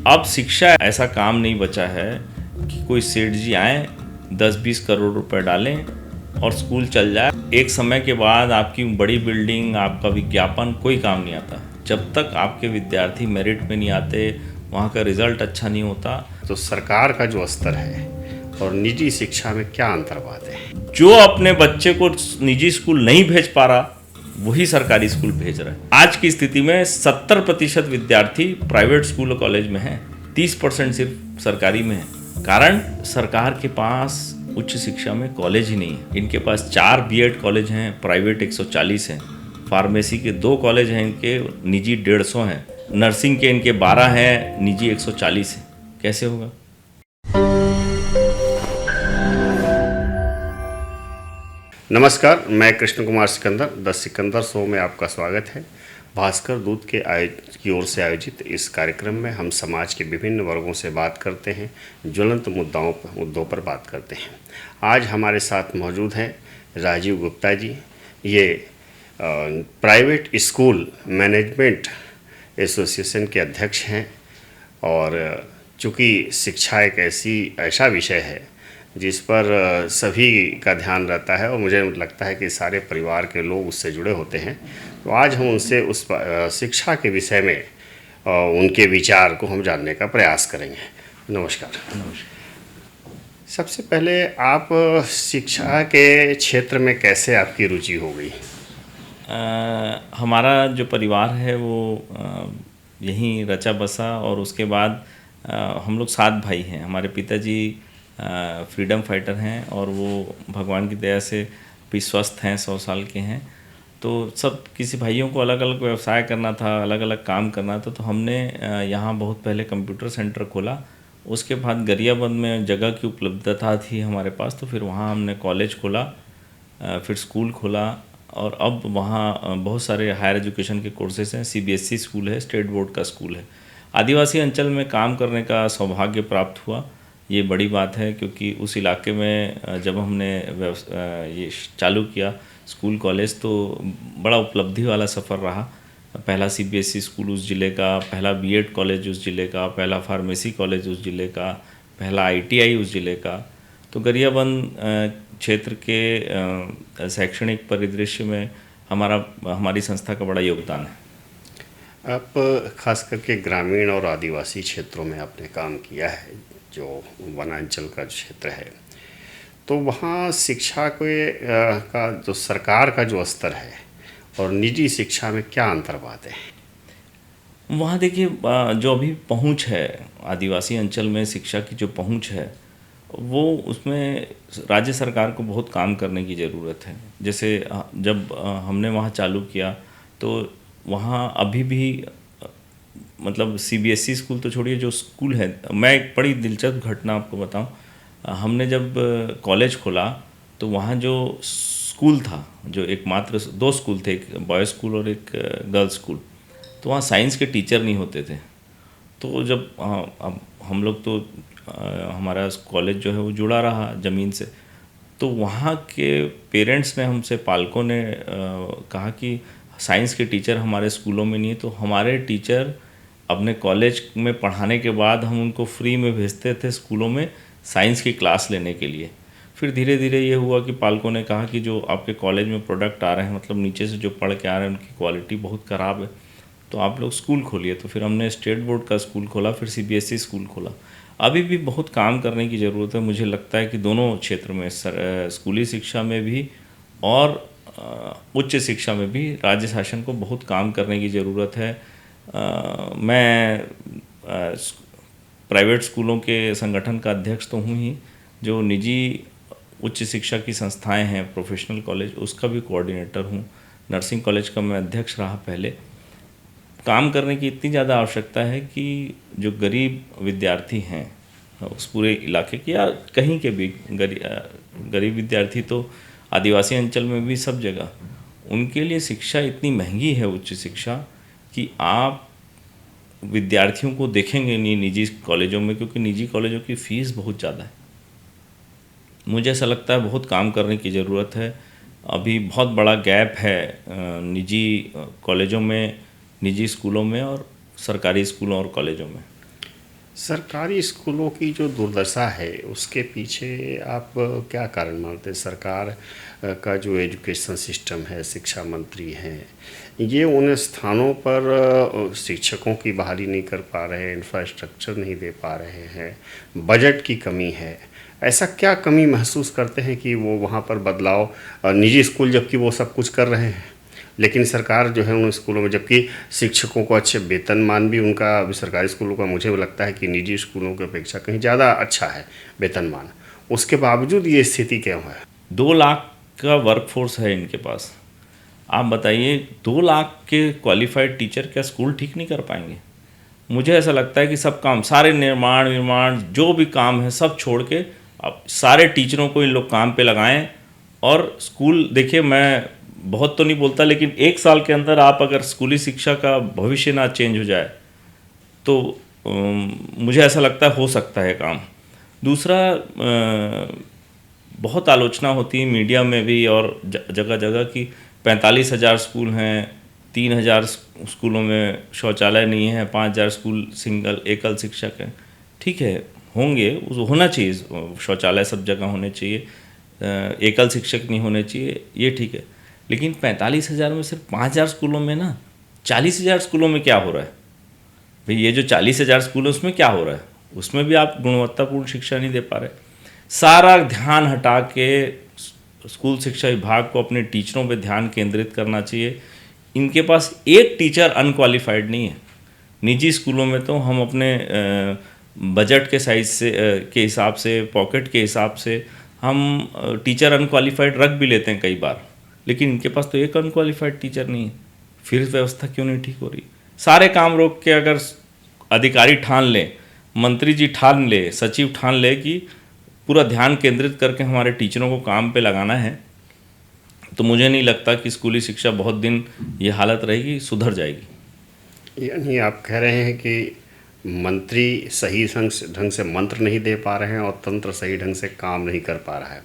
अब शिक्षा ऐसा काम नहीं बचा है कि कोई सेठ जी आए 10-20 करोड़ रुपए डालें और स्कूल चल जाए। एक समय के बाद आपकी बड़ी बिल्डिंग, आपका विज्ञापन कोई काम नहीं आता जब तक आपके विद्यार्थी मेरिट में नहीं आते, वहाँ का रिजल्ट अच्छा नहीं होता। तो सरकार का जो स्तर है और निजी शिक्षा में क्या अंतर्वाद है? जो अपने बच्चे को निजी स्कूल नहीं भेज पा रहा वही सरकारी स्कूल भेज रहा है। आज की स्थिति में 70% विद्यार्थी प्राइवेट स्कूल और कॉलेज में हैं, 30% सिर्फ सरकारी में है। कारण सरकार के पास उच्च शिक्षा में कॉलेज ही नहीं है। इनके पास 4 बीएड कॉलेज हैं, प्राइवेट 140 हैं, फार्मेसी के 2 कॉलेज हैं इनके, निजी 150 हैं, नर्सिंग के इनके 12 हैं, निजी 140 हैं। कैसे होगा? नमस्कार, मैं कृष्ण कुमार सिकंदर, द सिकंदर शो में आपका स्वागत है। भास्कर दूत की ओर से आयोजित इस कार्यक्रम में हम समाज के विभिन्न वर्गों से बात करते हैं, ज्वलंत मुद्दों पर बात करते हैं। आज हमारे साथ मौजूद हैं राजीव गुप्ता जी। ये प्राइवेट स्कूल मैनेजमेंट एसोसिएशन के अध्यक्ष हैं और चूँकि शिक्षा एक ऐसा विषय है जिस पर सभी का ध्यान रहता है और मुझे लगता है कि सारे परिवार के लोग उससे जुड़े होते हैं, तो आज हम उनसे उस शिक्षा के विषय में उनके विचार को हम जानने का प्रयास करेंगे। नमस्कार। सबसे पहले आप शिक्षा के क्षेत्र में कैसे आपकी रुचि हो गई? हमारा जो परिवार है वो यहीं रचा बसा और उसके बाद हम लोग 7 भाई हैं। हमारे पिताजी फ्रीडम फाइटर हैं और वो भगवान की दया से भी स्वस्थ हैं, 100 साल के हैं। तो सब किसी भाइयों को अलग अलग व्यवसाय करना था, अलग अलग काम करना था, तो हमने यहाँ बहुत पहले कंप्यूटर सेंटर खोला। उसके बाद गरियाबंद में जगह की उपलब्धता थी हमारे पास, तो फिर वहाँ हमने कॉलेज खोला, फिर स्कूल खोला और अब वहाँ बहुत सारे हायर एजुकेशन के कोर्सेज हैं। सीबीएसई स्कूल है, स्टेट बोर्ड का स्कूल है। आदिवासी अंचल में काम करने का सौभाग्य प्राप्त हुआ, ये बड़ी बात है, क्योंकि उस इलाके में जब हमने ये चालू किया स्कूल कॉलेज तो बड़ा उपलब्धि वाला सफ़र रहा। पहला सीबीएसई स्कूल उस ज़िले का, पहला बीएड कॉलेज उस ज़िले का, पहला फार्मेसी कॉलेज उस ज़िले का, पहला आईटीआई उस ज़िले का। तो गरियाबंद क्षेत्र के शैक्षणिक परिदृश्य में हमारी संस्था का बड़ा योगदान है। आप खास करके ग्रामीण और आदिवासी क्षेत्रों में आपने काम किया है, जो वनांचल का क्षेत्र है, तो वहाँ शिक्षा का जो सरकार का जो स्तर है और निजी शिक्षा में क्या अंतर्वाद है? वहाँ देखिए, जो अभी पहुँच है आदिवासी अंचल में, शिक्षा की जो पहुँच है वो, उसमें राज्य सरकार को बहुत काम करने की ज़रूरत है। जैसे जब हमने वहाँ चालू किया तो वहाँ अभी भी मतलब सीबीएसई स्कूल तो छोड़िए, जो स्कूल है, मैं एक बड़ी दिलचस्प घटना आपको बताऊं। हमने जब कॉलेज खोला तो वहाँ जो स्कूल था, जो एकमात्र 2 स्कूल थे, एक बॉयज़ स्कूल और एक गर्ल्स स्कूल, तो वहाँ साइंस के टीचर नहीं होते थे। तो जब अब हम लोग तो हमारा कॉलेज जो है वो जुड़ा रहा ज़मीन से, तो वहाँ के पेरेंट्स ने हमसे, पालकों ने कहा कि साइंस के टीचर हमारे स्कूलों में नहीं है, तो हमारे टीचर अपने कॉलेज में पढ़ाने के बाद हम उनको फ्री में भेजते थे स्कूलों में साइंस की क्लास लेने के लिए। फिर धीरे धीरे ये हुआ कि पालकों ने कहा कि जो आपके कॉलेज में प्रोडक्ट आ रहे हैं, मतलब नीचे से जो पढ़ के आ रहे हैं, उनकी क्वालिटी बहुत ख़राब है, तो आप लोग स्कूल खोलिए। तो फिर हमने स्टेट बोर्ड का स्कूल खोला, फिर सीबीएसई स्कूल खोला। अभी भी बहुत काम करने की ज़रूरत है। मुझे लगता है कि दोनों क्षेत्र में, स्कूली शिक्षा में भी और उच्च शिक्षा में भी राज्य शासन को बहुत काम करने की ज़रूरत है। मैं प्राइवेट स्कूलों के संगठन का अध्यक्ष तो हूँ ही, जो निजी उच्च शिक्षा की संस्थाएं हैं, प्रोफेशनल कॉलेज, उसका भी कोऑर्डिनेटर हूँ। नर्सिंग कॉलेज का मैं अध्यक्ष रहा पहले। काम करने की इतनी ज़्यादा आवश्यकता है कि जो गरीब विद्यार्थी हैं उस पूरे इलाके के या कहीं के भी गरीब विद्यार्थी, तो आदिवासी अंचल में भी सब जगह, उनके लिए शिक्षा इतनी महंगी है, उच्च शिक्षा, कि आप विद्यार्थियों को देखेंगे नहीं निजी कॉलेजों में, क्योंकि निजी कॉलेजों की फ़ीस बहुत ज़्यादा है। मुझे ऐसा लगता है बहुत काम करने की ज़रूरत है। अभी बहुत बड़ा गैप है निजी कॉलेजों में, निजी स्कूलों में और सरकारी स्कूलों और कॉलेजों में। सरकारी स्कूलों की जो दुर्दशा है उसके पीछे आप क्या कारण मानते हैं? सरकार का जो एजुकेशन सिस्टम है, शिक्षा मंत्री हैं, ये उन स्थानों पर शिक्षकों की बहाली नहीं कर पा रहे हैं, इंफ्रास्ट्रक्चर नहीं दे पा रहे हैं, बजट की कमी है। ऐसा क्या कमी महसूस करते हैं कि वो वहाँ पर बदलाव, निजी स्कूल जबकि वो सब कुछ कर रहे हैं, लेकिन सरकार जो है उन स्कूलों में, जबकि शिक्षकों को अच्छे वेतनमान भी उनका अभी सरकारी स्कूलों का मुझे लगता है कि निजी स्कूलों की अपेक्षा कहीं ज़्यादा अच्छा है वेतनमान, उसके बावजूद ये स्थिति क्यों है? 2 लाख का वर्कफोर्स है इनके पास। आप बताइए 2 लाख के क्वालिफाइड टीचर क्या स्कूल ठीक नहीं कर पाएंगे? मुझे ऐसा लगता है कि सब काम, सारे निर्माण जो भी काम है सब छोड़ के अब सारे टीचरों को इन लोग काम पे लगाएं और स्कूल। देखिए, मैं बहुत तो नहीं बोलता, लेकिन 1 साल के अंदर आप अगर स्कूली शिक्षा का भविष्य ना चेंज हो जाए तो मुझे ऐसा लगता है हो सकता है काम। दूसरा, बहुत आलोचना होती है मीडिया में भी और जगह जगह की 45,000 स्कूल हैं, 3,000 स्कूलों में शौचालय नहीं है, 5,000 स्कूल सिंगल एकल शिक्षक हैं। ठीक है, होंगे, होना चाहिए, शौचालय सब जगह होने चाहिए, एकल शिक्षक नहीं होने चाहिए, ये ठीक है। लेकिन 45,000 में सिर्फ 5,000 स्कूलों में ना, 40,000 स्कूलों में क्या हो रहा है भाई? ये जो 40,000 स्कूल है उसमें क्या हो रहा है? उसमें भी आप गुणवत्तापूर्ण शिक्षा नहीं दे पा रहे। सारा ध्यान हटा के स्कूल शिक्षा विभाग को अपने टीचरों पे ध्यान केंद्रित करना चाहिए। इनके पास एक टीचर अनक्वालिफाइड नहीं है। निजी स्कूलों में तो हम अपने बजट के साइज से के हिसाब से, पॉकेट के हिसाब से हम टीचर अनक्वालिफाइड रख भी लेते हैं कई बार, लेकिन इनके पास तो एक अनक्वालिफाइड टीचर नहीं है। फिर व्यवस्था क्यों नहीं ठीक हो रही? सारे काम रोक के अगर अधिकारी ठान लें, मंत्री जी ठान ले, सचिव ठान ले कि पूरा ध्यान केंद्रित करके हमारे टीचरों को काम पे लगाना है, तो मुझे नहीं लगता कि स्कूली शिक्षा बहुत दिन ये हालत रहेगी, सुधर जाएगी। यानी आप कह रहे हैं कि मंत्री सही ढंग से मंत्र नहीं दे पा रहे हैं और तंत्र सही ढंग से काम नहीं कर पा रहा है,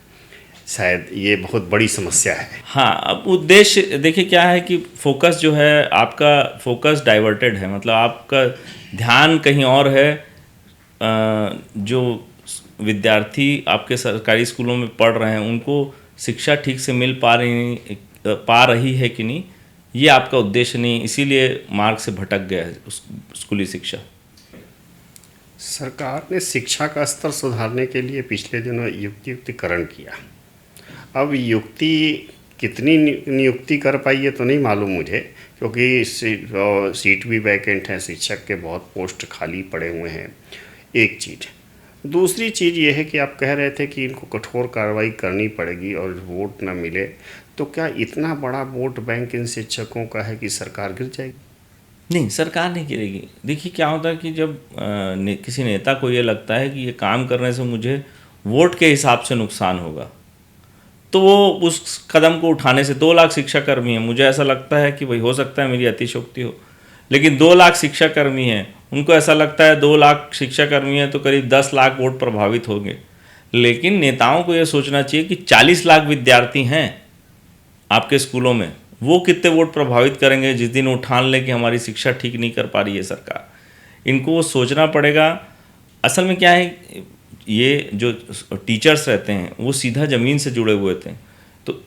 शायद ये बहुत बड़ी समस्या है। हाँ, अब उद्देश्य देखिए क्या है कि फोकस जो है, आपका फोकस डाइवर्टेड है, मतलब आपका ध्यान कहीं और है। जो विद्यार्थी आपके सरकारी स्कूलों में पढ़ रहे हैं उनको शिक्षा ठीक से मिल पा रही है कि नहीं, ये आपका उद्देश्य नहीं, इसीलिए मार्ग से भटक गया है स्कूली शिक्षा। सरकार ने शिक्षा का स्तर सुधारने के लिए पिछले दिनों युक्तिकरण किया। अब युक्ति कितनी नियुक्ति कर पाई है तो नहीं मालूम मुझे, क्योंकि सीट भी वैकेंट है, शिक्षक के बहुत पोस्ट खाली पड़े हुए हैं, एक चीज़। दूसरी चीज़ ये है कि आप कह रहे थे कि इनको कठोर कार्रवाई करनी पड़ेगी और वोट ना मिले तो क्या इतना बड़ा वोट बैंक इन शिक्षकों का है कि सरकार गिर जाएगी? नहीं, सरकार नहीं गिरेगी। देखिए क्या होता है कि जब किसी नेता को ये लगता है कि ये काम करने से मुझे वोट के हिसाब से नुकसान होगा, तो वो उस कदम को उठाने से 2 लाख शिक्षाकर्मी हैं, मुझे ऐसा लगता है कि भाई हो सकता है मेरी अतिशयोक्ति हो, लेकिन 2 लाख शिक्षाकर्मी हैं, उनको ऐसा लगता है 2 लाख शिक्षाकर्मी हैं तो करीब 10 लाख वोट प्रभावित होंगे। लेकिन नेताओं को ये सोचना चाहिए कि 40 लाख विद्यार्थी हैं आपके स्कूलों में, वो कितने वोट प्रभावित करेंगे जिस दिन वो ठान लें कि हमारी शिक्षा ठीक नहीं कर पा रही है सरकार। इनको वो सोचना पड़ेगा। असल में क्या है, ये जो टीचर्स रहते हैं वो सीधा ज़मीन से जुड़े हुए थे, तो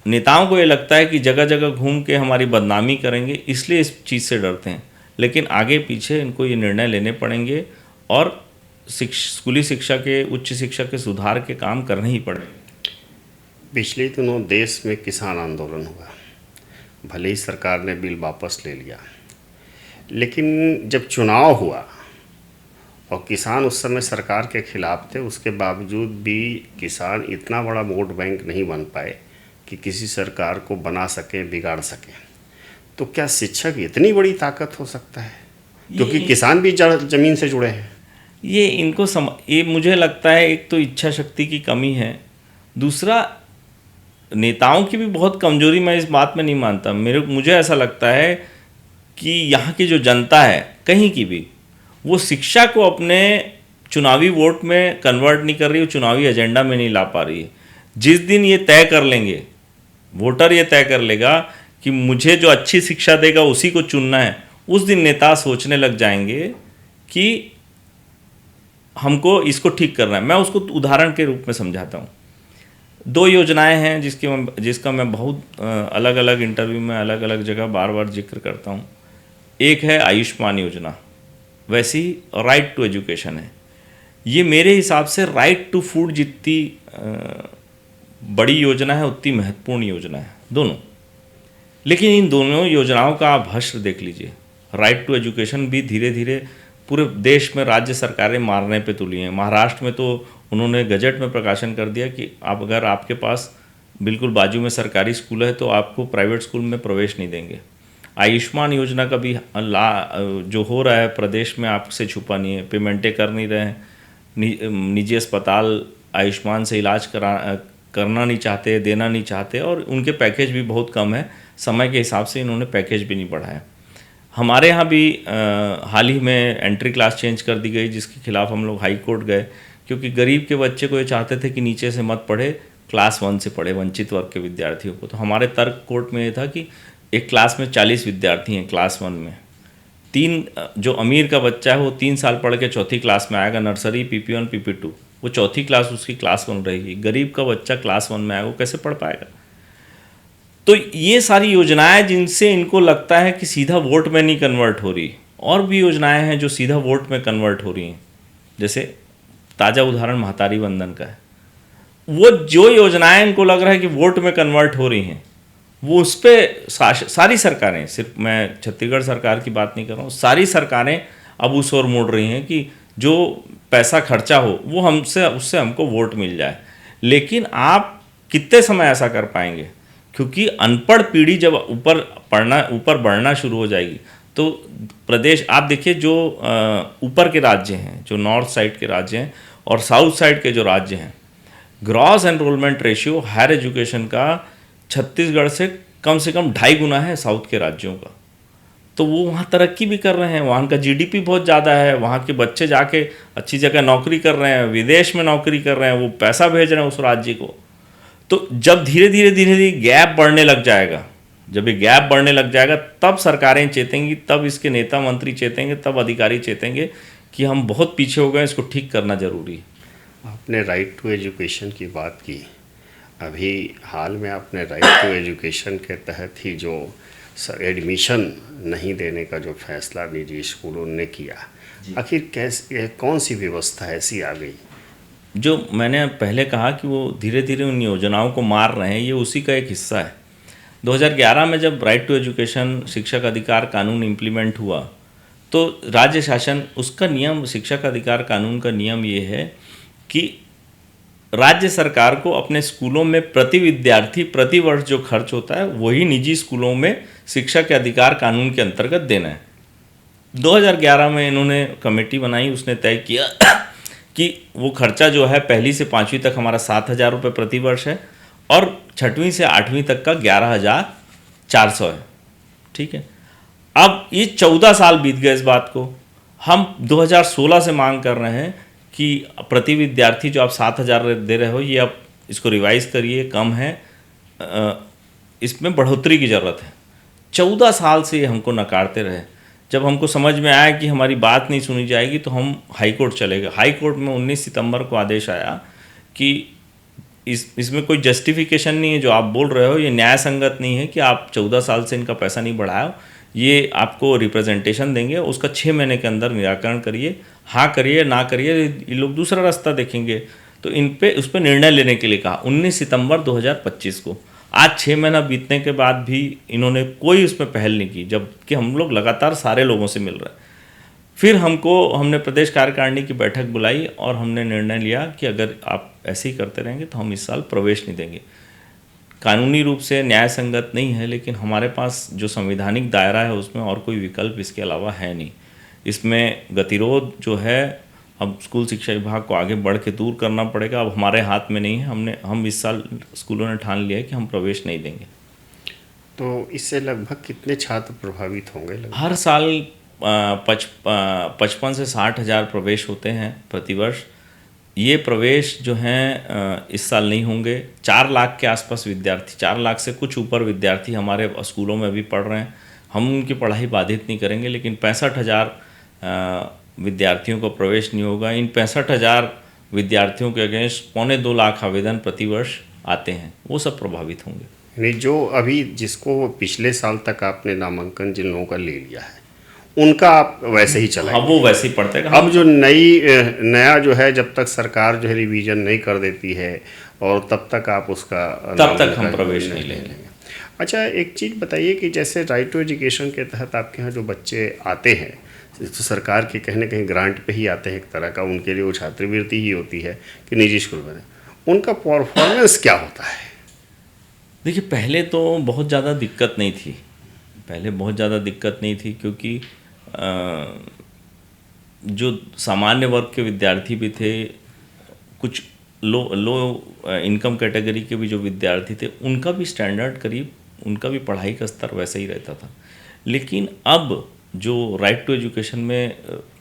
नेताओं को ये लगता है कि जगह जगह घूम के हमारी बदनामी करेंगे, इसलिए इस चीज़ से डरते हैं। लेकिन आगे पीछे इनको ये निर्णय लेने पड़ेंगे और स्कूली शिक्षा के, उच्च शिक्षा के सुधार के काम करने ही पड़ेंगे। पिछले दिनों देश में किसान आंदोलन हुआ, भले ही सरकार ने बिल वापस ले लिया, लेकिन जब चुनाव हुआ और किसान उस समय सरकार के खिलाफ थे, उसके बावजूद भी किसान इतना बड़ा वोट बैंक नहीं बन पाए कि किसी सरकार को बना सके, बिगाड़ सके। तो क्या शिक्षक इतनी बड़ी ताकत हो सकता है, क्योंकि किसान भी ज़मीन से जुड़े हैं? ये मुझे लगता है एक तो इच्छा शक्ति की कमी है, दूसरा नेताओं की भी बहुत कमजोरी। मैं इस बात में नहीं मानता, मुझे ऐसा लगता है कि यहाँ की जो जनता है कहीं की भी, वो शिक्षा को अपने चुनावी वोट में कन्वर्ट नहीं कर रही, वो चुनावी एजेंडा में नहीं ला पा रही है। जिस दिन ये तय कर लेंगे, वोटर ये तय कर लेगा कि मुझे जो अच्छी शिक्षा देगा उसी को चुनना है, उस दिन नेता सोचने लग जाएंगे कि हमको इसको ठीक करना है। मैं उसको उदाहरण के रूप में समझाता हूँ। 2 योजनाएं हैं जिसका मैं बहुत अलग अलग इंटरव्यू में अलग अलग जगह बार बार जिक्र करता हूँ। एक है आयुष्मान योजना, वैसी राइट टू एजुकेशन है। ये मेरे हिसाब से राइट टू फूड जितनी बड़ी योजना है उतनी महत्वपूर्ण योजना है दोनों। लेकिन इन दोनों योजनाओं का आप हश्र देख लीजिए। राइट टू एजुकेशन भी धीरे धीरे पूरे देश में राज्य सरकारें मारने पे तुली हैं। महाराष्ट्र में तो उन्होंने गजट में प्रकाशन कर दिया कि आप अगर आपके पास बिल्कुल बाजू में सरकारी स्कूल है तो आपको प्राइवेट स्कूल में प्रवेश नहीं देंगे। आयुष्मान योजना का भी जो हो रहा है प्रदेश में आपसे छुपा नहीं है। पेमेंटें कर नहीं रहे हैं, निजी अस्पताल आयुष्मान से इलाज करना नहीं चाहते, देना नहीं चाहते, और उनके पैकेज भी बहुत कम है। समय के हिसाब से इन्होंने पैकेज भी नहीं बढ़ाया। हमारे यहाँ भी हाल ही में एंट्री क्लास चेंज कर दी गई, जिसके खिलाफ हम लोग हाई कोर्ट गए, क्योंकि गरीब के बच्चे को ये चाहते थे कि नीचे से मत पढ़े, क्लास 1 से पढ़े, वंचित वर्ग के विद्यार्थियों को। तो हमारे तर्क कोर्ट में ये था कि एक क्लास में 40 विद्यार्थी हैं क्लास 1 में, 3 जो अमीर का बच्चा है वो 3 साल पढ़ के चौथी क्लास में आएगा, नर्सरी PP1 PP2, वो चौथी क्लास उसकी क्लास 1 रहेगी। गरीब का बच्चा क्लास 1 में आएगा, वो कैसे पढ़ पाएगा? तो ये सारी योजनाएं जिनसे इनको लगता है कि सीधा वोट में नहीं कन्वर्ट हो रही, और भी योजनाएं हैं जो सीधा वोट में कन्वर्ट हो रही हैं। जैसे ताज़ा उदाहरण महतारी वंदन का है। वो जो योजनाएं इनको लग रहा है कि वोट में कन्वर्ट हो रही हैं, वो उस पर सारी सरकारें, सिर्फ मैं छत्तीसगढ़ सरकार की बात नहीं कर रहा हूँ, सारी सरकारें अब उस ओर मुड़ रही हैं कि जो पैसा खर्चा हो वो उससे हमको वोट मिल जाए। लेकिन आप कितने समय ऐसा कर पाएंगे? क्योंकि अनपढ़ पीढ़ी जब ऊपर बढ़ना शुरू हो जाएगी तो प्रदेश, आप देखिए जो ऊपर के राज्य हैं, जो नॉर्थ साइड के राज्य हैं और साउथ साइड के जो राज्य हैं, gross enrolment ratio higher education का छत्तीसगढ़ से कम 2.5 गुना है साउथ के राज्यों का। तो वो वहाँ तरक्की भी कर रहे हैं, वहाँ का GDP बहुत ज़्यादा है, वहाँ के बच्चे जाके अच्छी जगह नौकरी कर रहे हैं, विदेश में नौकरी कर रहे हैं, वो पैसा भेज रहे हैं उस राज्य को। तो जब धीरे धीरे गैप बढ़ने लग जाएगा, जब ये गैप बढ़ने लग जाएगा तब सरकारें चेतेंगी, तब इसके नेता मंत्री चेतेंगे, तब अधिकारी चेतेंगे कि हम बहुत पीछे हो गए, इसको ठीक करना जरूरी है। आपने राइट टू एजुकेशन की बात की। अभी हाल में आपने राइट टू एजुकेशन के तहत ही जो एडमिशन नहीं देने का जो फैसला निजी स्कूलों ने किया, आखिर कैसे, कौन सी व्यवस्था ऐसी आ गई? जो मैंने पहले कहा कि वो धीरे धीरे उन योजनाओं को मार रहे हैं, ये उसी का एक हिस्सा है। 2011 में जब राइट टू एजुकेशन शिक्षक अधिकार कानून इम्प्लीमेंट हुआ तो राज्य शासन, उसका नियम, शिक्षक अधिकार कानून का नियम ये है कि राज्य सरकार को अपने स्कूलों में प्रति विद्यार्थी प्रति वर्ष जो खर्च होता है वही निजी स्कूलों में शिक्षा के अधिकार कानून के अंतर्गत देना है। 2011 में इन्होंने कमेटी बनाई, उसने तय किया कि वो खर्चा जो है 1ली से 5वीं तक हमारा 7,000 रुपये प्रति वर्ष है और 6वीं से 8वीं तक का 11,400 है। ठीक है, अब ये 14 साल बीत गए इस बात को। हम 2016 से मांग कर रहे हैं कि प्रति विद्यार्थी जो आप 7,000 दे रहे हो, ये आप इसको रिवाइज़ करिए, कम है, इसमें बढ़ोतरी की ज़रूरत है। 14 साल से ये हमको नकारते रहे। जब हमको समझ में आया कि हमारी बात नहीं सुनी जाएगी तो हम हाई कोर्ट चले गए। हाई कोर्ट में 19 सितंबर को आदेश आया कि इसमें कोई जस्टिफिकेशन नहीं है, जो आप बोल रहे हो ये न्याय संगत नहीं है कि आप 14 साल से इनका पैसा नहीं बढ़ाया। ये आपको रिप्रेजेंटेशन देंगे, उसका 6 महीने के अंदर निराकरण करिए, हाँ करिए ना करिए, ये लोग दूसरा रास्ता देखेंगे। तो उस पर निर्णय लेने के लिए कहा 19 सितंबर 2025 को। आज 6 महीना बीतने के बाद भी इन्होंने कोई उसमें पहल नहीं की, जबकि हम लोग लगातार सारे लोगों से मिल रहे हैं। फिर हमने प्रदेश कार्यकारिणी की बैठक बुलाई और हमने निर्णय लिया कि अगर आप ऐसे ही करते रहेंगे तो हम इस साल प्रवेश नहीं देंगे। कानूनी रूप से न्याय संगत नहीं है, लेकिन हमारे पास जो संवैधानिक दायरा है उसमें और कोई विकल्प इसके अलावा है नहीं। इसमें गतिरोध जो है अब स्कूल शिक्षा विभाग को आगे बढ़ के दूर करना पड़ेगा। अब हमारे हाथ में नहीं है। हम इस साल स्कूलों ने ठान लिया है कि हम प्रवेश नहीं देंगे। तो इससे लगभग कितने छात्र प्रभावित होंगे? हर साल 55 से 60 हज़ार प्रवेश होते हैं प्रतिवर्ष। ये प्रवेश जो हैं इस साल नहीं होंगे। 4 लाख के आसपास विद्यार्थी, 4 लाख से कुछ ऊपर विद्यार्थी हमारे स्कूलों में अभी पढ़ रहे हैं। हम उनकी पढ़ाई बाधित नहीं करेंगे, लेकिन 65 हज़ार विद्यार्थियों का प्रवेश नहीं होगा। इन 65,000 विद्यार्थियों के अगेंस्ट 2.25 लाख आवेदन प्रतिवर्ष आते हैं, वो सब प्रभावित होंगे। यानी जो अभी जिसको पिछले साल तक आपने नामांकन जिन लोगों का ले लिया है उनका आप वैसे ही चलाएंगे? हाँ, वो वैसे ही पढ़ते हैं। अब जो नया जो है, जब तक सरकार जो है रिवीजन नहीं कर देती है और तब तक आप उसका तब तक हम प्रवेश नहीं लेंगे। अच्छा, एक चीज़ बताइए कि जैसे राइट टू एजुकेशन के तहत आपके यहाँ जो बच्चे आते हैं तो सरकार के कहीं ना कहीं ग्रांट पे ही आते हैं, एक तरह का उनके लिए वो छात्रवृत्ति ही होती है कि निजी स्कूल में, उनका परफॉर्मेंस क्या होता है? देखिए, पहले तो बहुत ज़्यादा दिक्कत नहीं थी क्योंकि जो सामान्य वर्ग के विद्यार्थी भी थे, कुछ लो इनकम कैटेगरी के भी जो विद्यार्थी थे, उनका भी स्टैंडर्ड करीब, उनका भी पढ़ाई का स्तर वैसा ही रहता था। लेकिन अब जो राइट टू एजुकेशन में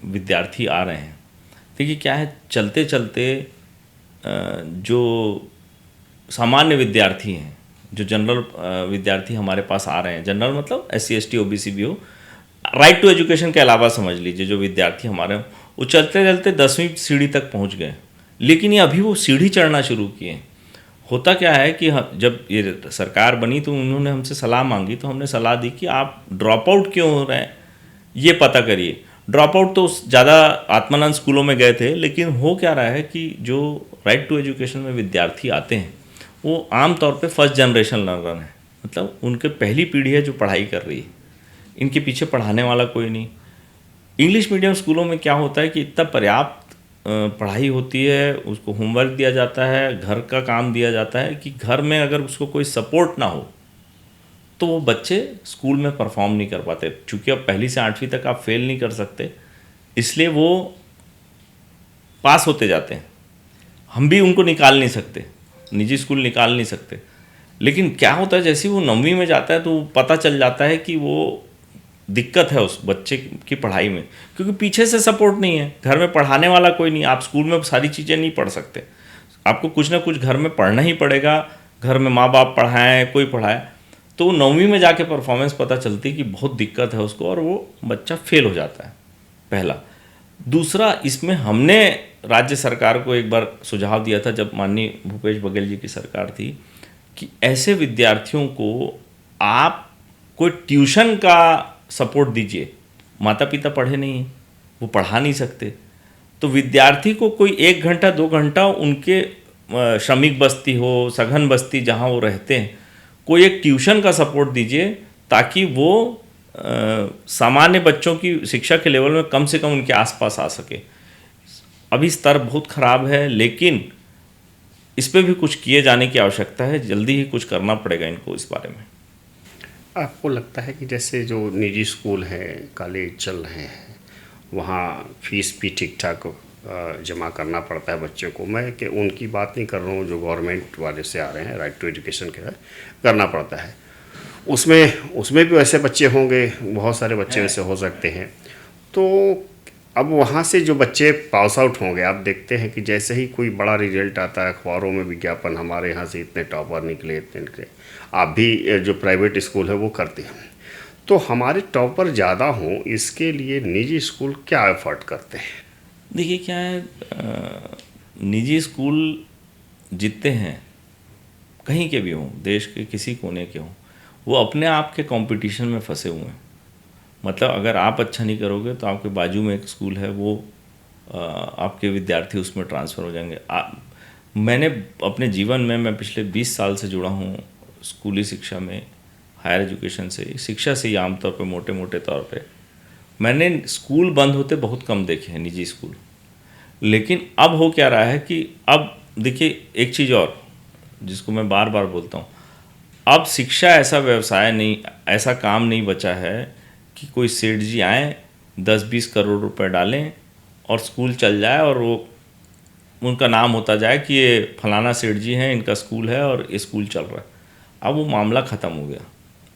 विद्यार्थी आ रहे हैं, देखिए क्या है, चलते चलते जो सामान्य विद्यार्थी हैं, जो जनरल विद्यार्थी हमारे पास आ रहे हैं, जनरल मतलब SC ST OBC भी हो, राइट टू एजुकेशन के अलावा समझ लीजिए जो विद्यार्थी हमारे, वो चलते चलते 10वीं सीढ़ी तक पहुंच गए। लेकिन ये अभी वो सीढ़ी चढ़ना शुरू किए। होता क्या है कि जब ये सरकार बनी तो उन्होंने हमसे सलाह मांगी, तो हमने सलाह दी कि आप ड्रॉप आउट क्यों हो रहे हैं, ये पता करिए। ड्रॉप आउट तो ज़्यादा आत्मानंद स्कूलों में गए थे, लेकिन हो क्या रहा है कि जो राइट टू एजुकेशन में विद्यार्थी आते हैं वो आम तौर पे फर्स्ट जनरेशन लर्नर है, मतलब उनके पहली पीढ़ी है जो पढ़ाई कर रही है, इनके पीछे पढ़ाने वाला कोई नहीं। इंग्लिश मीडियम स्कूलों में क्या होता है कि इतना पर्याप्त पढ़ाई होती है, उसको होमवर्क दिया जाता है, घर का काम दिया जाता है कि घर में अगर उसको कोई सपोर्ट ना हो तो वो बच्चे स्कूल में परफॉर्म नहीं कर पाते। चूँकि अब 1ली से 8वीं तक आप फेल नहीं कर सकते, इसलिए वो पास होते जाते हैं। हम भी उनको निकाल नहीं सकते, निजी स्कूल निकाल नहीं सकते। लेकिन क्या होता है, जैसे ही वो 9वीं में जाता है तो पता चल जाता है कि वो दिक्कत है उस बच्चे की पढ़ाई में, क्योंकि पीछे से सपोर्ट नहीं है, घर में पढ़ाने वाला कोई नहीं। आप स्कूल में सारी चीज़ें नहीं पढ़ सकते, आपको कुछ ना कुछ घर में पढ़ना ही पड़ेगा, घर में माँ बाप पढ़ाएं, कोई पढ़ाए। तो 9वीं में जाके परफॉर्मेंस पता चलती है कि बहुत दिक्कत है उसको, और वो बच्चा फेल हो जाता है, पहला। दूसरा, इसमें हमने राज्य सरकार को एक बार सुझाव दिया था जब माननीय भूपेश बघेल जी की सरकार थी, कि ऐसे विद्यार्थियों को आप कोई ट्यूशन का सपोर्ट दीजिए। माता पिता पढ़े नहीं हैं, वो पढ़ा नहीं सकते, तो विद्यार्थी को कोई 1 घंटा 2 घंटा उनके श्रमिक बस्ती हो, सघन बस्ती जहाँ वो रहते हैं, कोई एक ट्यूशन का सपोर्ट दीजिए, ताकि वो सामान्य बच्चों की शिक्षा के लेवल में कम से कम उनके आसपास आ सके। अभी स्तर बहुत ख़राब है, लेकिन इस पे भी कुछ किए जाने की आवश्यकता है, जल्दी ही कुछ करना पड़ेगा इनको इस बारे में। आपको लगता है कि जैसे जो निजी स्कूल हैं, कॉलेज चल रहे हैं, वहाँ फीस भी ठीक ठाक जमा करना पड़ता है बच्चों को? मैं कि उनकी बात नहीं कर रहा हूँ, जो गवर्नमेंट वाले से आ रहे हैं, राइट टू एजुकेशन के करना पड़ता है, उसमें भी वैसे बच्चे होंगे, बहुत सारे बच्चे वैसे हो सकते हैं। तो अब वहाँ से जो बच्चे पास आउट होंगे, आप देखते हैं कि जैसे ही कोई बड़ा रिजल्ट आता है, अखबारों में विज्ञापन, हमारे यहाँ से इतने टॉपर निकले, इतने निकले। आप भी जो प्राइवेट स्कूल है वो करते हैं, तो हमारे टॉपर ज़्यादा हों, इसके लिए निजी स्कूल क्या एफर्ट करते हैं? देखिए क्या है, निजी स्कूल जितने हैं, कहीं के भी हों, देश के किसी कोने के हों, वो अपने आप के कंपटीशन में फंसे हुए हैं। मतलब अगर आप अच्छा नहीं करोगे तो आपके बाजू में एक स्कूल है, वो आपके विद्यार्थी उसमें ट्रांसफ़र हो जाएंगे। मैंने अपने जीवन में, मैं पिछले 20 साल से जुड़ा हूँ स्कूली शिक्षा में, हायर एजुकेशन से, शिक्षा से ही आमतौर पे, मोटे मोटे तौर पे मैंने स्कूल बंद होते बहुत कम देखे हैं, निजी स्कूल। लेकिन अब हो क्या रहा है कि अब देखिए एक चीज़ और जिसको मैं बार बार बोलता हूँ, अब शिक्षा ऐसा व्यवसाय नहीं, ऐसा काम नहीं बचा है कि कोई सेठ जी आएँ 10-20 करोड़ रुपए डालें और स्कूल चल जाए और वो उनका नाम होता जाए कि ये फलाना सेठ जी हैं, इनका स्कूल है और ये स्कूल चल रहा है। अब वो मामला ख़त्म हो गया।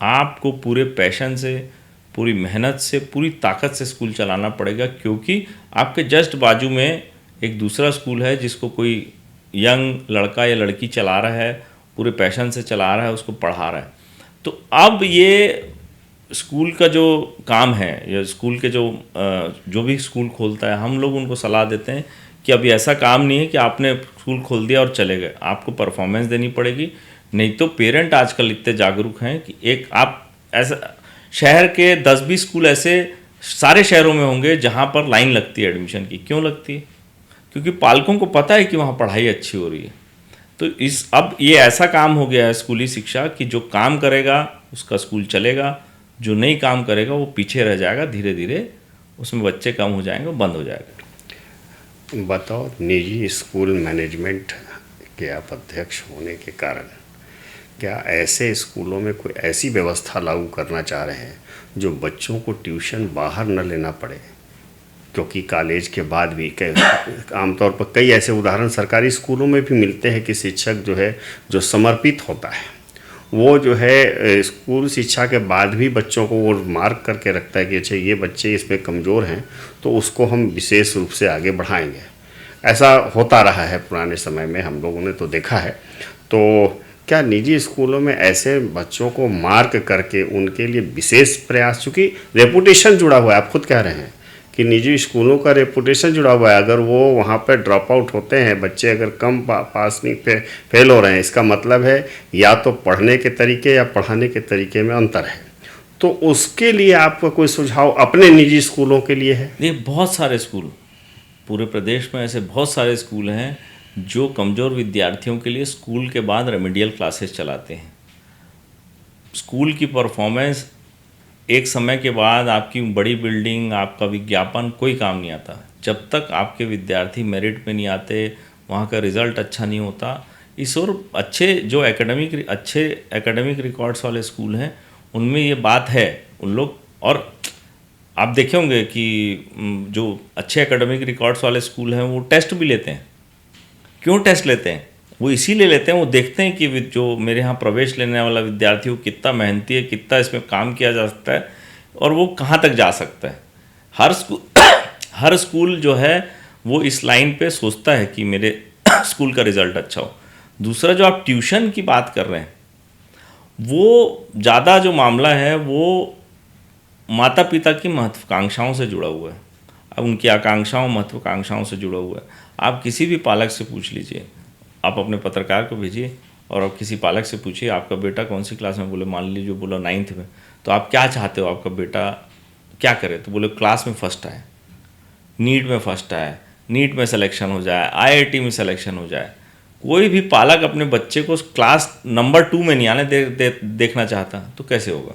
आपको पूरे पैशन से, पूरी मेहनत से, पूरी ताकत से स्कूल चलाना पड़ेगा, क्योंकि आपके जस्ट बाजू में एक दूसरा स्कूल है जिसको कोई यंग लड़का या लड़की चला रहा है, पूरे पैशन से चला रहा है, उसको पढ़ा रहा है। तो अब ये स्कूल का जो काम है या स्कूल के जो भी स्कूल खोलता है, हम लोग उनको सलाह देते हैं कि अभी ऐसा काम नहीं है कि आपने स्कूल खोल दिया और चले गए, आपको परफॉर्मेंस देनी पड़ेगी। नहीं तो पेरेंट आजकल इतने जागरूक हैं कि एक आप ऐसा शहर के 10-20 स्कूल ऐसे सारे शहरों में होंगे जहाँ पर लाइन लगती है एडमिशन की। क्यों लगती है? क्योंकि पालकों को पता है कि वहाँ पढ़ाई अच्छी हो रही है। तो अब ये ऐसा काम हो गया है स्कूली शिक्षा कि जो काम करेगा उसका स्कूल चलेगा, जो नहीं काम करेगा वो पीछे रह जाएगा। धीरे धीरे उसमें बच्चे कम हो जाएंगे, बंद हो जाएगा। बताओ, निजी स्कूल मैनेजमेंट के आप अध्यक्ष होने के कारण क्या ऐसे स्कूलों में कोई ऐसी व्यवस्था लागू करना चाह रहे हैं जो बच्चों को ट्यूशन बाहर न लेना पड़े? क्योंकि कॉलेज के बाद भी आमतौर पर कई ऐसे उदाहरण सरकारी स्कूलों में भी मिलते हैं कि शिक्षक जो है, जो समर्पित होता है, वो जो है स्कूल शिक्षा के बाद भी बच्चों को वो मार्क करके रखता है कि अच्छा ये बच्चे इसमें कमज़ोर हैं तो उसको हम विशेष रूप से आगे बढ़ाएंगे। ऐसा होता रहा है पुराने समय में, हम लोगों ने तो देखा है। तो क्या निजी स्कूलों में ऐसे बच्चों को मार्क करके उनके लिए विशेष प्रयास, चूँकि रेपुटेशन जुड़ा हुआ है, आप खुद कह रहे हैं कि निजी स्कूलों का रेपुटेशन जुड़ा हुआ है, अगर वो वहाँ पर ड्रॉप आउट होते हैं बच्चे, अगर कम पास नहीं फेल हो रहे हैं, इसका मतलब है या तो पढ़ने के तरीके या पढ़ाने के तरीके में अंतर है। तो उसके लिए आपका कोई सुझाव अपने निजी स्कूलों के लिए है? ये बहुत सारे स्कूल, पूरे प्रदेश में ऐसे बहुत सारे स्कूल हैं जो कमज़ोर विद्यार्थियों के लिए स्कूल के बाद रेमेडियल क्लासेस चलाते हैं। स्कूल की परफॉर्मेंस एक समय के बाद, आपकी बड़ी बिल्डिंग, आपका विज्ञापन कोई काम नहीं आता जब तक आपके विद्यार्थी मेरिट में नहीं आते, वहाँ का रिज़ल्ट अच्छा नहीं होता। इस और अच्छे एकेडमिक रिकॉर्ड्स वाले स्कूल हैं उनमें ये बात है। उन लोग, और आप देखे होंगे कि जो अच्छे एकेडमिक रिकॉर्ड्स वाले स्कूल हैं वो टेस्ट भी लेते हैं। क्यों टेस्ट लेते हैं? वो इसीलिए लेते हैं, वो देखते हैं कि जो मेरे यहाँ प्रवेश लेने वाला विद्यार्थी वो कितना मेहनती है, कितना इसमें काम किया जा सकता है और वो कहाँ तक जा सकता है। हर स्कूल जो है वो इस लाइन पे सोचता है कि मेरे स्कूल का रिज़ल्ट अच्छा हो। दूसरा, जो आप ट्यूशन की बात कर रहे हैं, वो ज़्यादा जो मामला है वो माता पिता की महत्वाकांक्षाओं से जुड़ा हुआ है। अब उनकी आकांक्षाओं, महत्वाकांक्षाओं से जुड़ा हुआ है। आप किसी भी पालक से पूछ लीजिए, आप अपने पत्रकार को भेजिए और आप किसी पालक से पूछिए आपका बेटा कौन सी क्लास में, बोले मान लीजिए बोला 9th में, तो आप क्या चाहते हो आपका बेटा क्या करे? तो बोले क्लास में फर्स्ट आए, नीट में फर्स्ट आए, नीट में सिलेक्शन हो जाए, IIT में सिलेक्शन हो जाए। कोई भी पालक अपने बच्चे को क्लास नंबर 2 में नहीं आने देखना चाहता, तो कैसे होगा?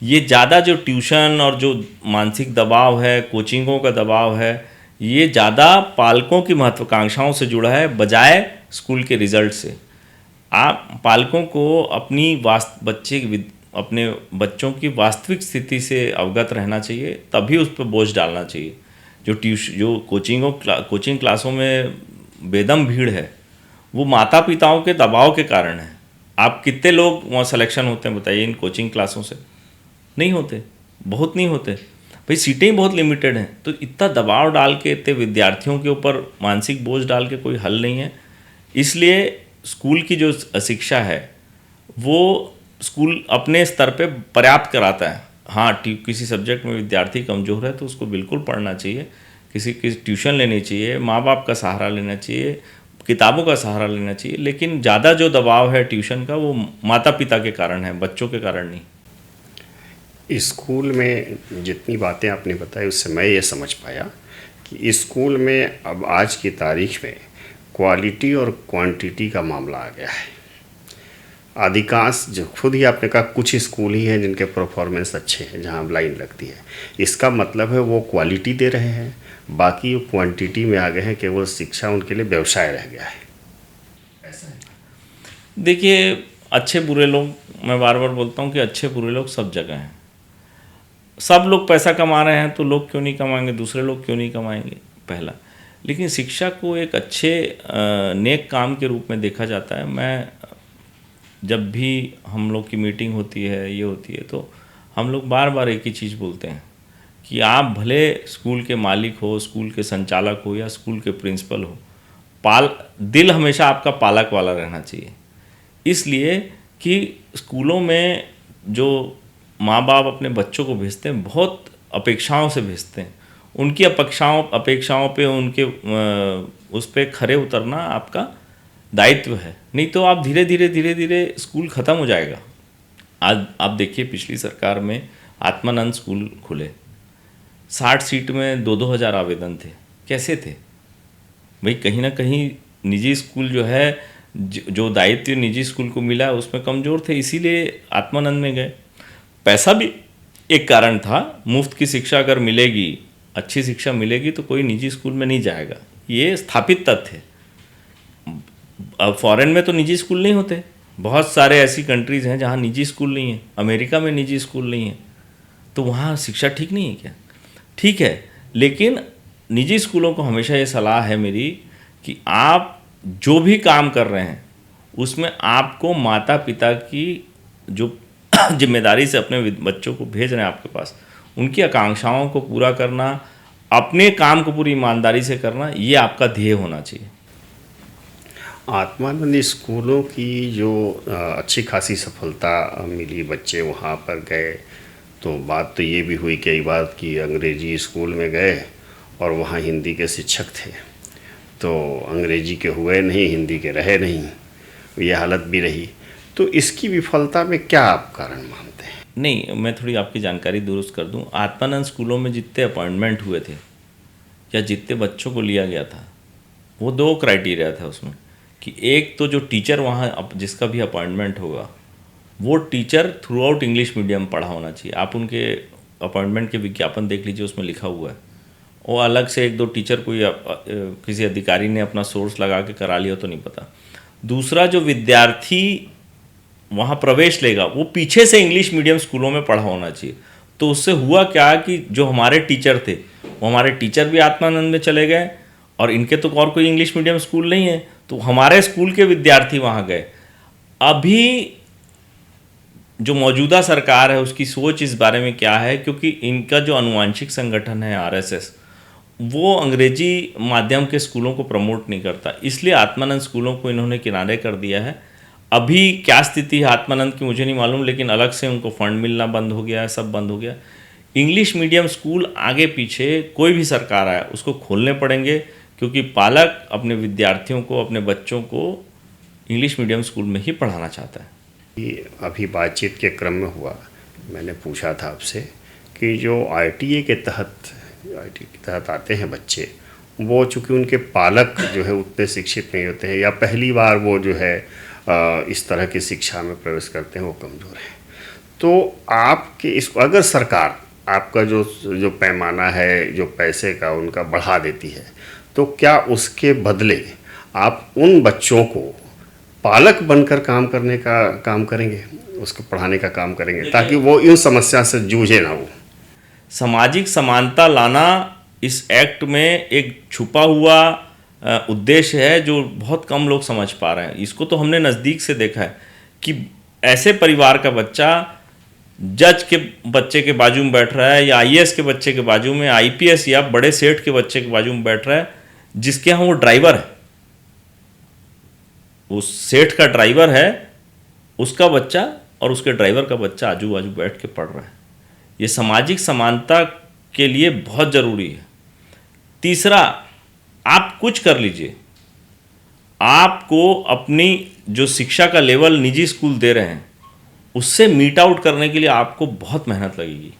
ये ज़्यादा जो ट्यूशन और जो मानसिक दबाव है, कोचिंगों का दबाव है, ये ज़्यादा पालकों की महत्वाकांक्षाओं से जुड़ा है बजाय स्कूल के रिज़ल्ट से। आप पालकों को अपने बच्चों की वास्तविक स्थिति से अवगत रहना चाहिए, तभी उस पर बोझ डालना चाहिए। जो कोचिंग क्लासों में बेदम भीड़ है, वो माता पिताओं के दबाव के कारण है। आप कितने लोग वहाँ सिलेक्शन होते हैं बताइए इन कोचिंग क्लासों से? नहीं होते, बहुत नहीं होते भाई, सीटें ही बहुत लिमिटेड हैं। तो इतना दबाव डाल के, इतने विद्यार्थियों के ऊपर मानसिक बोझ डाल के कोई हल नहीं है। इसलिए स्कूल की जो शिक्षा है वो स्कूल अपने स्तर पे पर्याप्त कराता है। हाँ, किसी सब्जेक्ट में विद्यार्थी कमज़ोर है तो उसको बिल्कुल पढ़ना चाहिए, किसी ट्यूशन लेनी चाहिए, माँ बाप का सहारा लेना चाहिए, किताबों का सहारा लेना चाहिए। लेकिन ज़्यादा जो दबाव है ट्यूशन का वो माता पिता के कारण है, बच्चों के कारण नहीं। स्कूल में जितनी बातें आपने बताई उससे मैं ये समझ पाया कि स्कूल में अब आज की तारीख में क्वालिटी और क्वांटिटी का मामला आ गया है। अधिकांश, जो खुद ही आपने कहा, कुछ स्कूल ही हैं जिनके परफॉर्मेंस अच्छे हैं, जहां लाइन लगती है। इसका मतलब है वो क्वालिटी दे रहे हैं, बाकी क्वांटिटी में आ गए हैं, केवल शिक्षा उनके लिए व्यवसाय रह गया है। ऐसा है। देखिए, अच्छे बुरे लोग, मैं बार बार बोलता हूँ कि अच्छे बुरे लोग सब जगह हैं। सब लोग पैसा कमा रहे हैं तो लोग क्यों नहीं कमाएंगे, दूसरे लोग क्यों नहीं कमाएंगे? पहला। लेकिन शिक्षा को एक अच्छे नेक काम के रूप में देखा जाता है। मैं जब भी हम लोग की मीटिंग होती है, ये होती है, तो हम लोग बार बार एक ही चीज़ बोलते हैं कि आप भले स्कूल के मालिक हो, स्कूल के संचालक हो या स्कूल के प्रिंसिपल हो, दिल हमेशा आपका पालक वाला रहना चाहिए। इसलिए कि स्कूलों में जो माँ बाप अपने बच्चों को भेजते हैं बहुत अपेक्षाओं से भेजते हैं। उनकी अपेक्षाओं पे उनके उस पे खरे उतरना आपका दायित्व है, नहीं तो आप धीरे धीरे स्कूल ख़त्म हो जाएगा। आज आप देखिए पिछली सरकार में आत्मानंद स्कूल खुले, 60 सीट में 2-2 हज़ार आवेदन थे। कैसे थे भाई? कहीं ना कहीं निजी स्कूल जो है, जो दायित्व निजी स्कूल को मिला है उसमें कमज़ोर थे, इसीलिए आत्मानंद में गए। पैसा भी एक कारण था। मुफ्त की शिक्षा अगर मिलेगी, अच्छी शिक्षा मिलेगी तो कोई निजी स्कूल में नहीं जाएगा, ये स्थापित तथ्य है। अब फॉरेन में तो निजी स्कूल नहीं होते, बहुत सारे ऐसी कंट्रीज़ हैं जहाँ निजी स्कूल नहीं है। अमेरिका में निजी स्कूल नहीं है, तो वहाँ शिक्षा ठीक नहीं है क्या? ठीक है, लेकिन निजी स्कूलों को हमेशा ये सलाह है मेरी कि आप जो भी काम कर रहे हैं उसमें आपको माता पिता की जो जिम्मेदारी से अपने बच्चों को भेज रहे हैं आपके पास, उनकी आकांक्षाओं को पूरा करना, अपने काम को पूरी ईमानदारी से करना, ये आपका ध्येय होना चाहिए। आत्मानंद स्कूलों की जो अच्छी खासी सफलता मिली, बच्चे वहाँ पर गए, तो बात तो ये भी हुई कई बार कि अंग्रेजी स्कूल में गए और वहाँ हिंदी के शिक्षक थे, तो अंग्रेजी के हुए नहीं, हिंदी के रहे नहीं, ये हालत भी रही। तो इसकी विफलता में क्या आप कारण मानते हैं? नहीं, मैं थोड़ी आपकी जानकारी दुरुस्त कर दूं। आत्मानंद स्कूलों में जितने अपॉइंटमेंट हुए थे या जितने बच्चों को लिया गया था, वो 2 क्राइटेरिया था उसमें कि एक तो जो टीचर वहाँ जिसका भी अपॉइंटमेंट होगा वो teacher through out English medium पढ़ा होना चाहिए। आप उनके अपॉइंटमेंट के विज्ञापन देख लीजिए, उसमें लिखा हुआ है। वो अलग से 1-2 टीचर कोई किसी अधिकारी ने अपना सोर्स लगा के करा लिया तो नहीं पता। दूसरा, जो विद्यार्थी वहाँ प्रवेश लेगा वो पीछे से इंग्लिश मीडियम स्कूलों में पढ़ा होना चाहिए। तो उससे हुआ क्या कि जो हमारे टीचर थे वो हमारे टीचर भी आत्मानंद में चले गए, और इनके तो और कोई इंग्लिश मीडियम स्कूल नहीं है, तो हमारे स्कूल के विद्यार्थी वहाँ गए। अभी जो मौजूदा सरकार है उसकी सोच इस बारे में क्या है, क्योंकि इनका जो अनुवांशिक संगठन है आरएसएस, वो अंग्रेजी माध्यम के स्कूलों को प्रमोट नहीं करता, इसलिए आत्मानंद स्कूलों को इन्होंने किनारे कर दिया है। अभी क्या स्थिति है आत्मानंद की मुझे नहीं मालूम, लेकिन अलग से उनको फंड मिलना बंद हो गया है, सब बंद हो गया। इंग्लिश मीडियम स्कूल आगे पीछे कोई भी सरकार आए उसको खोलने पड़ेंगे, क्योंकि पालक अपने विद्यार्थियों को, अपने बच्चों को इंग्लिश मीडियम स्कूल में ही पढ़ाना चाहता है। ये अभी बातचीत के क्रम में हुआ, मैंने पूछा था आपसे कि जो आईटीए के तहत आते हैं बच्चे, वो चूँकि उनके पालक जो है उतने शिक्षित नहीं होते हैं या पहली बार वो जो है इस तरह की शिक्षा में प्रवेश करते हैं, वो कमज़ोर हैं। तो आपके इसको अगर सरकार आपका जो पैमाना है, जो पैसे का उनका बढ़ा देती है, तो क्या उसके बदले आप उन बच्चों को पालक बनकर काम करेंगे, उसको पढ़ाने का काम करेंगे, ताकि वो इन समस्या से जूझे ना? वो सामाजिक समानता लाना इस एक्ट में एक छुपा हुआ उद्देश्य है जो बहुत कम लोग समझ पा रहे हैं। इसको तो हमने नज़दीक से देखा है कि ऐसे परिवार का बच्चा जज के बच्चे के बाजू में बैठ रहा है, या आईएएस के बच्चे के बाजू में, आईपीएस या बड़े सेठ के बच्चे के बाजू में बैठ रहा है, जिसके यहाँ वो ड्राइवर है, उस सेठ का ड्राइवर है, उसका बच्चा और उसके ड्राइवर का बच्चा आजू बाजू बैठ के पढ़ रहा है। ये सामाजिक समानता के लिए बहुत ज़रूरी है। तीसरा, आप कुछ कर लीजिए, आपको अपनी जो शिक्षा का लेवल निजी स्कूल दे रहे हैं उससे मीट आउट करने के लिए आपको बहुत मेहनत लगेगी।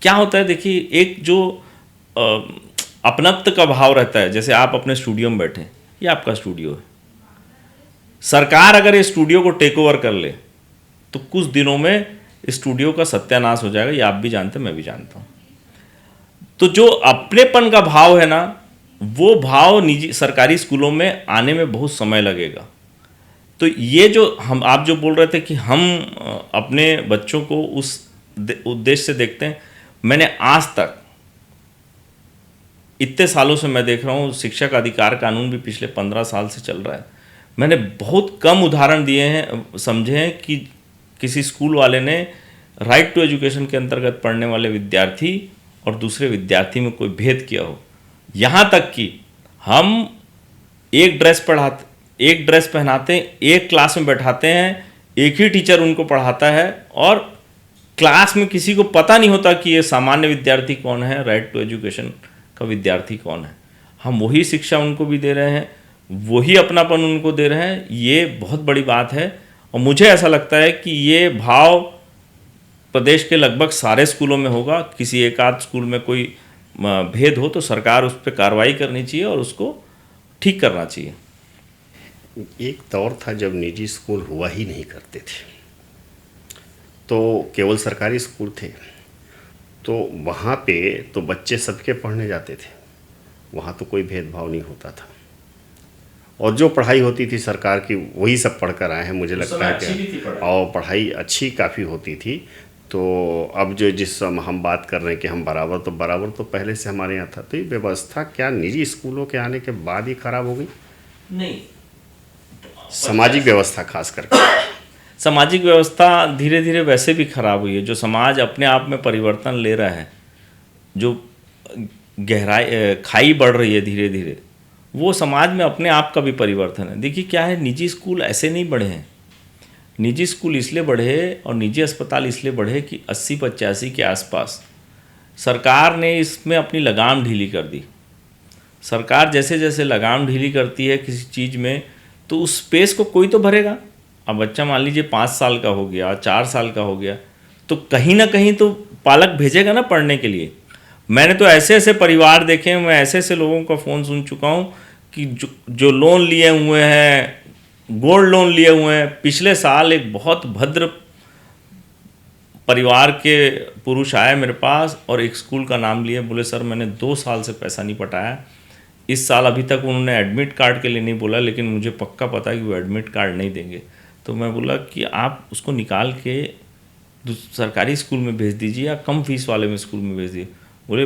क्या होता है देखिए, एक जो अपनत्व का भाव रहता है, जैसे आप अपने स्टूडियो में बैठे, ये आपका स्टूडियो है, सरकार अगर ये स्टूडियो को टेक ओवर कर ले तो कुछ दिनों में स्टूडियो का सत्यानाश हो जाएगा, ये आप भी जानते हैं, मैं भी जानता हूँ। तो जो अपनेपन का भाव है ना, वो भाव निजी सरकारी स्कूलों में आने में बहुत समय लगेगा। तो ये जो आप जो बोल रहे थे कि हम अपने बच्चों को उस उद्देश्य से देखते हैं, मैंने आज तक इतने सालों से मैं देख रहा हूँ, शिक्षक अधिकार कानून भी पिछले 15 साल से चल रहा है, मैंने बहुत कम उदाहरण दिए हैं, समझे हैं कि किसी स्कूल वाले ने राइट टू एजुकेशन के अंतर्गत पढ़ने वाले विद्यार्थी और दूसरे विद्यार्थी में कोई भेद किया हो। यहाँ तक कि हम एक ड्रेस पहनाते हैं, एक क्लास में बैठाते हैं, एक ही टीचर उनको पढ़ाता है और क्लास में किसी को पता नहीं होता कि ये सामान्य विद्यार्थी कौन है, राइट टू एजुकेशन का विद्यार्थी कौन है। हम वही शिक्षा उनको भी दे रहे हैं, वही अपनापन उनको दे रहे हैं, ये बहुत बड़ी बात है। और मुझे ऐसा लगता है कि ये भाव प्रदेश के लगभग सारे स्कूलों में होगा। किसी एक आध स्कूल में कोई भेद हो तो सरकार उस पर कार्रवाई करनी चाहिए और उसको ठीक करना चाहिए। एक दौर था जब निजी स्कूल हुआ ही नहीं करते थे, तो केवल सरकारी स्कूल थे, तो वहाँ पे तो बच्चे सबके पढ़ने जाते थे, वहाँ तो कोई भेदभाव नहीं होता था, और जो पढ़ाई होती थी सरकार की वही सब पढ़ कर आए हैं। मुझे लगता है कि और पढ़ाई अच्छी काफ़ी होती थी। तो अब जो जिस समय हम बात कर रहे हैं कि हम बराबर तो पहले से हमारे यहाँ था, तो ये व्यवस्था क्या निजी स्कूलों के आने के बाद ही खराब हो गई? नहीं, सामाजिक व्यवस्था खास करके सामाजिक व्यवस्था धीरे धीरे वैसे भी खराब हुई है। जो समाज अपने आप में परिवर्तन ले रहा है, जो गहराई खाई बढ़ रही है धीरे धीरे, वो समाज में अपने आप का भी परिवर्तन है। देखिए क्या है, निजी स्कूल ऐसे नहीं बढ़े हैं। निजी स्कूल इसलिए बढ़े और निजी अस्पताल इसलिए बढ़े कि 80-85 के आसपास सरकार ने इसमें अपनी लगाम ढीली कर दी। सरकार जैसे जैसे लगाम ढीली करती है किसी चीज़ में, तो उस स्पेस को कोई तो भरेगा। अब बच्चा मान लीजिए 5 साल का हो गया, 4 साल का हो गया, तो कहीं ना कहीं तो पालक भेजेगा ना पढ़ने के लिए। मैंने तो ऐसे ऐसे परिवार देखे हैं, मैं ऐसे ऐसे लोगों का फ़ोन सुन चुका हूँ कि जो लोन लिए हुए हैं, गोल्ड लोन लिए हुए हैं। पिछले साल एक बहुत भद्र परिवार के पुरुष आए मेरे पास और एक स्कूल का नाम लिए, बोले सर मैंने 2 साल से पैसा नहीं पटाया, इस साल अभी तक उन्होंने एडमिट कार्ड के लिए नहीं बोला, लेकिन मुझे पक्का पता है कि वो एडमिट कार्ड नहीं देंगे। तो मैं बोला कि आप उसको निकाल के सरकारी स्कूल में भेज दीजिए या कम फीस वाले में स्कूल में भेज दीजिए। बोले,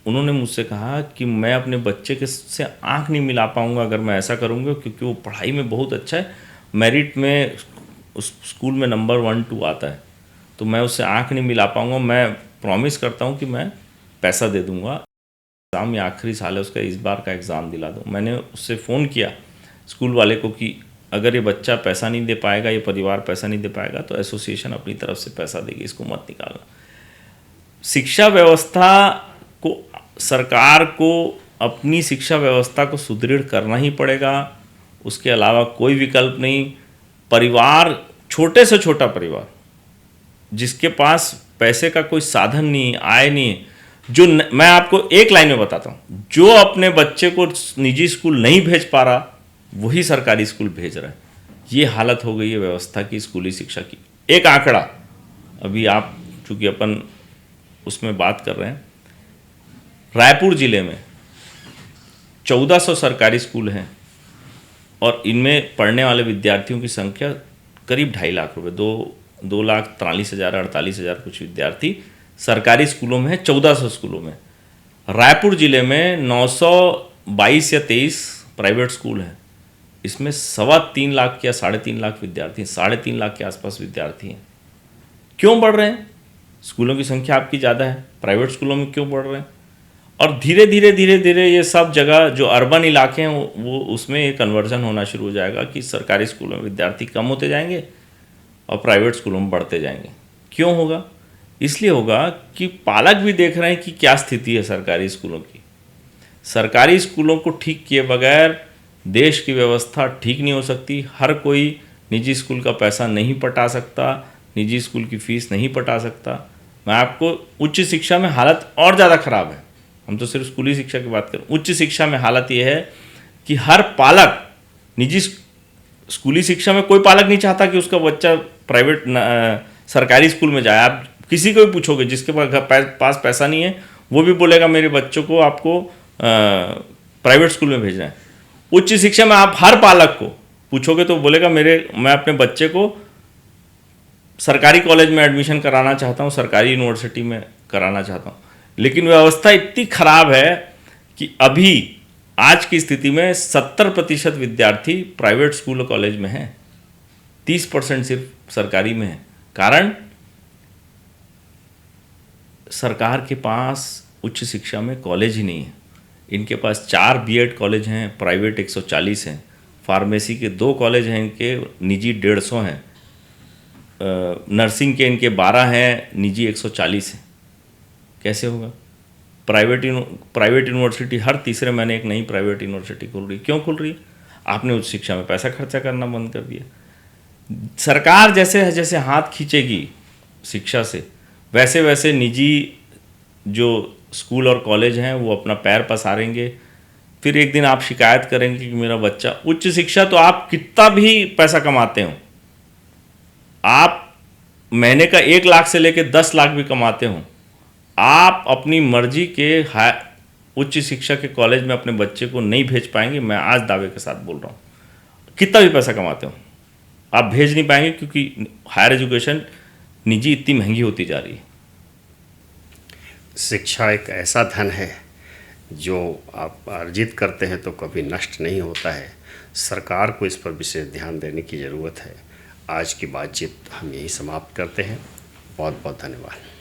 उन्होंने मुझसे कहा कि मैं अपने बच्चे के से आंख नहीं मिला पाऊंगा अगर मैं ऐसा करूंगा, क्योंकि वो पढ़ाई में बहुत अच्छा है, मेरिट में उस स्कूल में नंबर 1-2 आता है, तो मैं उससे आंख नहीं मिला पाऊंगा। मैं प्रॉमिस करता हूं कि मैं पैसा दे दूंगा, एग्ज़ाम या आखिरी साल है उसका, इस बार का एग्ज़ाम दिला दूँ। मैंने उससे फ़ोन किया स्कूल वाले को कि अगर ये बच्चा पैसा नहीं दे पाएगा, ये परिवार पैसा नहीं दे पाएगा, तो एसोसिएशन अपनी तरफ से पैसा देगी, इसको मत निकालना। शिक्षा व्यवस्था को, सरकार को अपनी शिक्षा व्यवस्था को सुदृढ़ करना ही पड़ेगा, उसके अलावा कोई विकल्प नहीं। परिवार, छोटे से छोटा परिवार जिसके पास पैसे का कोई साधन नहीं, आय नहीं, जो मैं आपको एक लाइन में बताता हूँ, जो अपने बच्चे को निजी स्कूल नहीं भेज पा रहा वही सरकारी स्कूल भेज रहा है। ये हालत हो गई है व्यवस्था की, स्कूली शिक्षा की। एक आंकड़ा, अभी आप चूँकि अपन उसमें बात कर रहे हैं, रायपुर ज़िले में 1400 सरकारी स्कूल हैं और इनमें पढ़ने वाले विद्यार्थियों की संख्या करीब 2.5 लाख रुपये, 2,43,000 48,000 कुछ विद्यार्थी सरकारी स्कूलों में है, 1400 स्कूलों में। रायपुर ज़िले में 922 या 23 प्राइवेट स्कूल हैं, इसमें 3.25 लाख या 3.5 लाख विद्यार्थी हैं, 3.5 लाख के आसपास विद्यार्थी हैं। क्यों बढ़ रहे हैं? स्कूलों की संख्या आपकी ज़्यादा है, प्राइवेट स्कूलों में क्यों बढ़ रहे हैं? और धीरे धीरे ये सब जगह जो अर्बन इलाके हैं वो उसमें एक कन्वर्जन होना शुरू हो जाएगा कि सरकारी स्कूलों में विद्यार्थी कम होते जाएंगे और प्राइवेट स्कूलों में बढ़ते जाएंगे। क्यों होगा? इसलिए होगा कि पालक भी देख रहे हैं कि क्या स्थिति है सरकारी स्कूलों की। सरकारी स्कूलों को ठीक किए बगैर देश की व्यवस्था ठीक नहीं हो सकती। हर कोई निजी स्कूल का पैसा नहीं पटा सकता, निजी स्कूल की फ़ीस नहीं पटा सकता। मैं आपको उच्च शिक्षा में हालत और ज़्यादा ख़राब है, हम तो सिर्फ स्कूली शिक्षा की बात करें। उच्च शिक्षा में हालत ये है कि हर पालक, निजी स्कूली शिक्षा में कोई पालक नहीं चाहता कि उसका बच्चा प्राइवेट सरकारी स्कूल में जाए। आप किसी को भी पूछोगे जिसके पास पैसा नहीं है, वो भी बोलेगा मेरे बच्चों को आपको प्राइवेट स्कूल में भेजना है। उच्च शिक्षा में आप हर पालक को पूछोगे तो बोलेगा मैं अपने बच्चे को सरकारी कॉलेज में एडमिशन कराना चाहता हूँ, सरकारी यूनिवर्सिटी में कराना चाहता हूँ। लेकिन व्यवस्था इतनी खराब है कि अभी आज की स्थिति में 70% विद्यार्थी प्राइवेट स्कूल और कॉलेज में हैं, 30% सिर्फ सरकारी में है। कारण सरकार के पास उच्च शिक्षा में कॉलेज ही नहीं है। इनके पास 4 बीएड कॉलेज हैं, प्राइवेट 140 हैं, फार्मेसी के 2 कॉलेज हैं, इनके निजी 150 हैं। नर्सिंग के इनके 12 हैं, निजी 140 हैं। कैसे होगा? प्राइवेट यूनिवर्सिटी हर तीसरे महीने एक नई प्राइवेट यूनिवर्सिटी खुल रही। क्यों खुल रही है? आपने उच्च शिक्षा में पैसा खर्चा करना बंद कर दिया। सरकार जैसे जैसे हाथ खींचेगी शिक्षा से, वैसे वैसे निजी जो स्कूल और कॉलेज हैं वो अपना पैर पसारेंगे। फिर एक दिन आप शिकायत करेंगे कि मेरा बच्चा, उच्च शिक्षा तो आप कितना भी पैसा कमाते हो, आप महीने का 1 लाख से लेकर 10 लाख भी कमाते हो, आप अपनी मर्जी के उच्च शिक्षा के कॉलेज में अपने बच्चे को नहीं भेज पाएंगे। मैं आज दावे के साथ बोल रहा हूँ, कितना भी पैसा कमाते हो आप भेज नहीं पाएंगे, क्योंकि हायर एजुकेशन निजी इतनी महंगी होती जा रही है। शिक्षा एक ऐसा धन है जो आप अर्जित करते हैं तो कभी नष्ट नहीं होता है। सरकार को इस पर विशेष ध्यान देने की ज़रूरत है। आज की बातचीत हम यही समाप्त करते हैं। बहुत बहुत धन्यवाद।